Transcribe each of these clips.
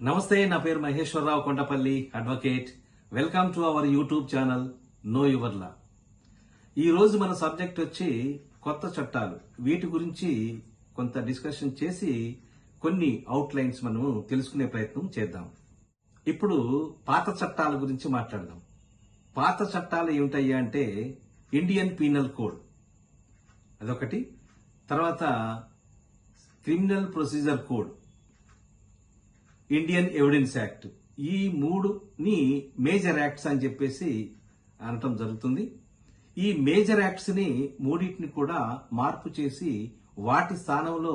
నమస్తే, నా పేరు Maheshwararao Kondapalli, advocate. Welcome to our YouTube channel know your law. ఈ రోజు మన సబ్జెక్ట్ వచ్చి కొత్త చట్టాలు. వీటి గురించి కొంత డిస్కషన్ చేసి కొన్ని అవుట్ లైన్స్ మనం తెలుసుకునే ప్రయత్నం చేద్దాం. ఇప్పుడు పాత చట్టాల గురించి మాట్లాడదాం. పాత చట్టాలు ఏమిటయ్యా అంటే ఇండియన్ పీనల్ కోడ్ అదొకటి, తర్వాత criminal procedure code, Indian evidence act. ఈ మూడుని మేజర్ యాక్ట్స్ అని చెప్పేసి అనటం జరుగుతుంది. ఈ మేజర్ యాక్ట్స్ ని మూడింటిని కూడా మార్పు చేసి వాటి స్థానంలో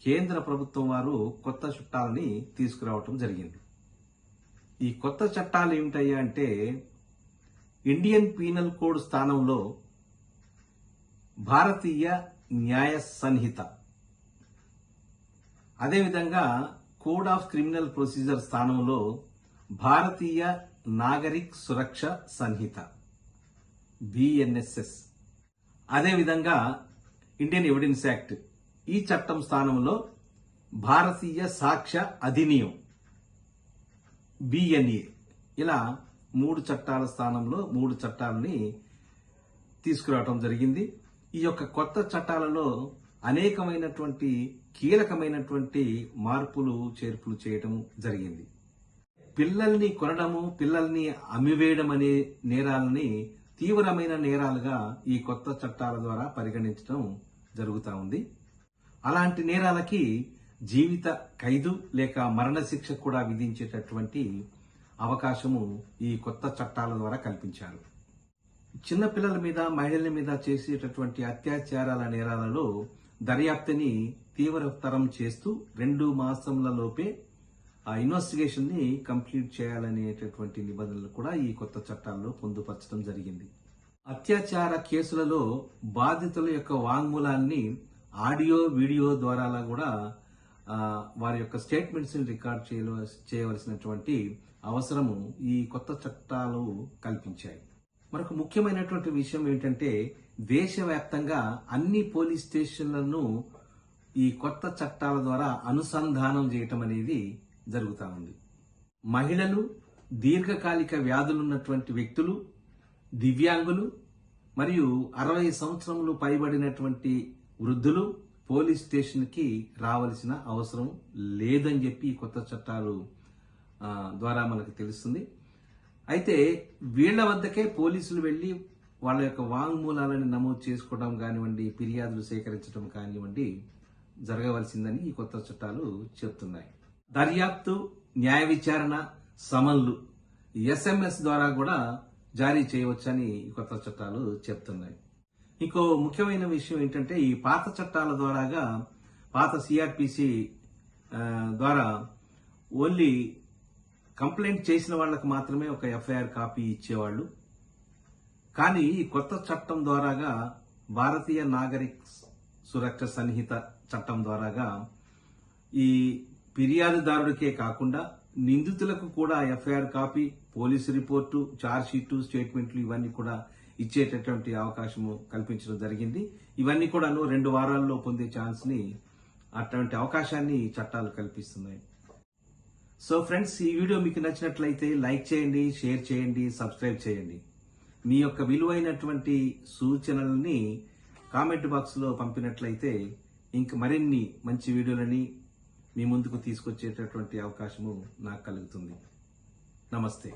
కేంద్ర ప్రభుత్వం వారు కొత్త చట్టాలని తీసుకురావటం జరిగింది. ఈ కొత్త చట్టాలు ఏమిటయ్యా అంటే ఇండియన్ పీనల్ కోడ్ స్థానంలో భారతీయ న్యాయ సంహిత, అదేవిధంగా కోడ్ ఆఫ్ క్రిమినల్ ప్రొసీజర్ స్థానంలో భారతీయ నాగరిక్ సురక్ష సంహిత BNSS, అదేవిధంగా ఇండియన్ ఎవిడెన్స్ యాక్ట్ ఈ చట్టం స్థానంలో భారతీయ సాక్ష్య అధినియం BNA. ఇలా మూడు చట్టాల స్థానంలో మూడు చట్టాలని తీసుకురావటం జరిగింది. ఈ యొక్క కొత్త చట్టాలలో అనేకమైనటువంటి కీలకమైనటువంటి మార్పులు చేర్పులు చేయడం జరిగింది. పిల్లల్ని కొనడము, పిల్లల్ని అమ్మివేయడం అనే నేరాలని తీవ్రమైన నేరాలుగా ఈ కొత్త చట్టాల ద్వారా పరిగణించడం జరుగుతూ ఉంది. అలాంటి నేరాలకి జీవిత ఖైదు లేక మరణశిక్ష కూడా విధించేటటువంటి అవకాశము ఈ కొత్త చట్టాల ద్వారా కల్పించారు. చిన్నపిల్లల మీద, మహిళల మీద చేసేటటువంటి అత్యాచారాల నేరాలలో దర్యాప్తుని తీవ్రతరం చేస్తూ 2 మాసంలలోపే ఆ ఇన్వెస్టిగేషన్ ని కంప్లీట్ చేయాలనేటటువంటి నిబంధనలు కూడా ఈ కొత్త చట్టాల్లో పొందుపరచడం జరిగింది. అత్యాచార కేసులలో బాధితుల యొక్క వాంగ్మూలాన్ని ఆడియో, వీడియో ద్వారా కూడా వారి యొక్క స్టేట్మెంట్స్ ని రికార్డ్ చేయవలసినటువంటి అవసరము ఈ కొత్త చట్టాలు కల్పించాయి. మరొక ముఖ్యమైనటువంటి విషయం ఏంటంటే దేశవ్యాప్తంగా అన్ని పోలీస్ స్టేషన్లను ఈ కొత్త చట్టాల ద్వారా అనుసంధానం చేయటం అనేది జరుగుతూ ఉంది. మహిళలు, దీర్ఘకాలిక వ్యాధులున్నటువంటి వ్యక్తులు, దివ్యాంగులు మరియు 60 సంవత్సరములు పైబడినటువంటి వృద్ధులు పోలీస్ స్టేషన్ కి రావాల్సిన అవసరం లేదని చెప్పి ఈ కొత్త చట్టాలు ద్వారా మనకు తెలుస్తుంది. అయితే వీళ్ల వద్దకే పోలీసులు వెళ్లి వాళ్ళ యొక్క వాంగ్మూలాలను నమోదు చేసుకోవడం కానివ్వండి, ఫిర్యాదులు సేకరించడం కానివ్వండి జరగవలసిందని ఈ కొత్త చట్టాలు చెప్తున్నాయి. దర్యాప్తు, న్యాయ విచారణ సమన్లు SMS ద్వారా కూడా జారీ చేయవచ్చని ఈ కొత్త చట్టాలు చెప్తున్నాయి. ఇంకో ముఖ్యమైన విషయం ఏంటంటే ఈ పాత చట్టాల ద్వారాగా పాత CRPC ద్వారా ఓన్లీ కంప్లైంట్ చేసిన వాళ్లకు మాత్రమే ఒక FIR కాపీ ఇచ్చేవాళ్లు. కానీ ఈ కొత్త చట్టం ద్వారాగా భారతీయ నాగరిక్ సురక్ష సంహిత చట్టం ద్వారాగా ఈ ఫిర్యాదుదారుడికే కాకుండా నిందితులకు కూడా FIR copy, police report, charge sheet, స్టేట్మెంట్లు ఇవన్నీ కూడా ఇచ్చేటటువంటి అవకాశము కల్పించడం జరిగింది. ఇవన్నీ కూడా 2 వారాల్లో పొందే ఛాన్స్ ని, అటువంటి అవకాశాన్ని ఈ చట్టాలు కల్పిస్తున్నాయి. సో ఫ్రెండ్స్, ఈ వీడియో మీకు నచ్చినట్లయితే లైక్ చేయండి, షేర్ చేయండి, సబ్స్క్రైబ్ చేయండి. మీ యొక్క విలువైనటువంటి సూచనలని కామెంట్ బాక్స్ లో పంపినట్లయితే ఇంక మరిన్ని మంచి వీడియోలని మీ ముందుకు తీసుకొచ్చేటటువంటి అవకాశము నాకు కలుగుతుంది. నమస్తే.